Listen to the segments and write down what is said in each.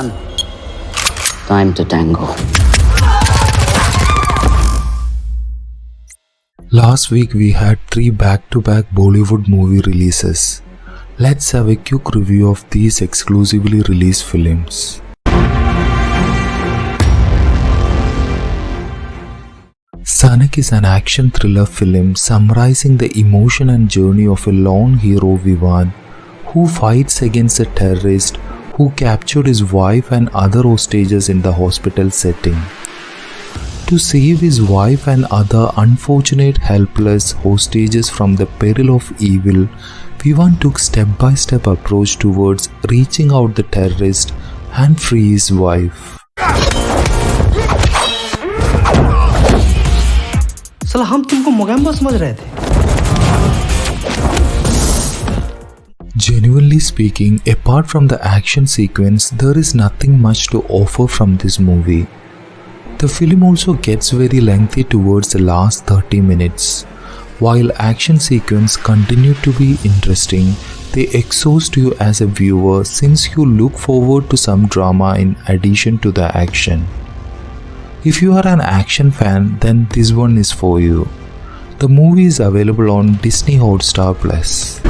Time to tango. Last week we had 3 back-to-back Bollywood movie releases. Let's have a quick review of these exclusively released films. Sanak is an action thriller film summarizing the emotion and journey of a lone hero Vivan who fights against a terrorist who captured his wife and other hostages in the hospital setting. To save his wife and other unfortunate helpless hostages from the peril of evil, Vivan took step-by-step approach towards reaching out the terrorist and free his wife. साला हम तुमको मोगैम्बो समझ रहे थे. Genuinely speaking, apart from the action sequence, there is nothing much to offer from this movie. The film also gets very lengthy towards the last 30 minutes. While action sequences continue to be interesting, they exhaust you as a viewer since you look forward to some drama in addition to the action. If you are an action fan, then this one is for you. The movie is available on Disney Hotstar Plus.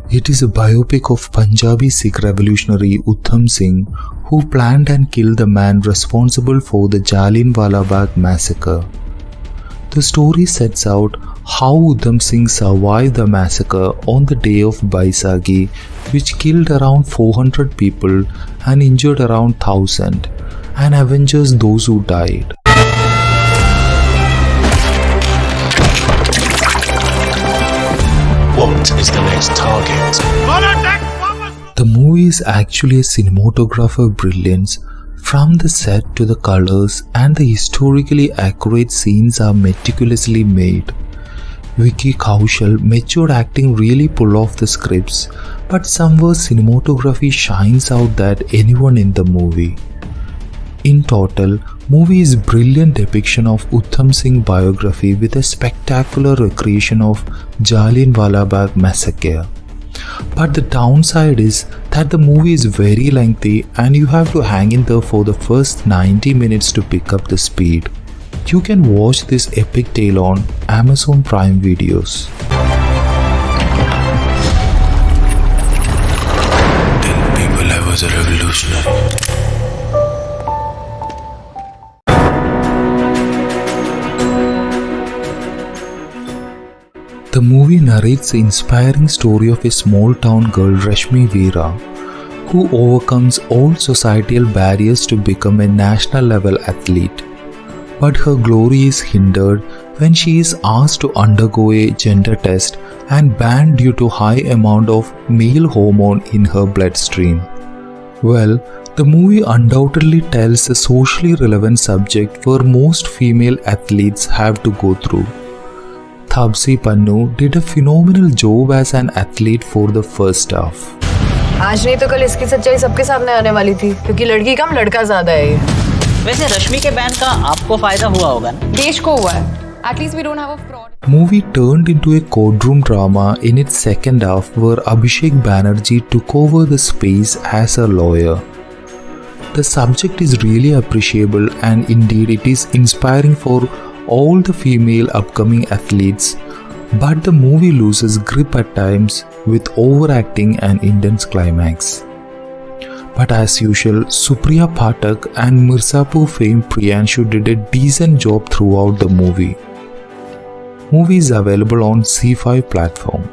It is a biopic of Punjabi Sikh revolutionary Udham Singh, who planned and killed the man responsible for the Jallianwala Bagh massacre. The story sets out how Udham Singh survived the massacre on the day of Baisakhi, which killed around 400 people and injured around 1,000, and avenges those who died. What is the next target? The movie is actually a cinematographer brilliance. From the set to the colors and the historically accurate scenes are meticulously made. Vicky Kaushal matured acting really pull off the scripts, but somewhere cinematography shines out that anyone in the movie. In total, movie is brilliant depiction of Udham Singh biography with a spectacular recreation of Jallianwala Bagh massacre. But the downside is that the movie is very lengthy and you have to hang in there for the first 90 minutes to pick up the speed. You can watch this epic tale on Amazon Prime Videos. Tell people I was a revolutionary. The movie narrates the inspiring story of a small town girl Rashmi Veera, who overcomes all societal barriers to become a national level athlete. But her glory is hindered when she is asked to undergo a gender test and banned due to high amount of male hormone in her bloodstream. Well, the movie undoubtedly tells a socially relevant subject where most female athletes have to go through. Taapsee Pannu did a phenomenal job as an athlete for the first half. आज नहीं तो कल इसकी सच्चाई सबके सामने आने वाली थी, क्योंकि लड़की कम लड़का ज्यादा है ये. वैसे रश्मि के बैन का आपको फायदा हुआ होगा ना? देश को हुआ है. At least we don't have a fraud. Movie turned into a courtroom drama in its second half where Abhishek Banerjee took over the space as a lawyer. The subject is really appreciable and indeed it is inspiring for all the female upcoming athletes, but the movie loses grip at times with overacting and intense climax. But as usual, Supriya Pathak and Mirzapur fame Priyanshu did a decent job throughout the movie. Movie is available on C5 platform.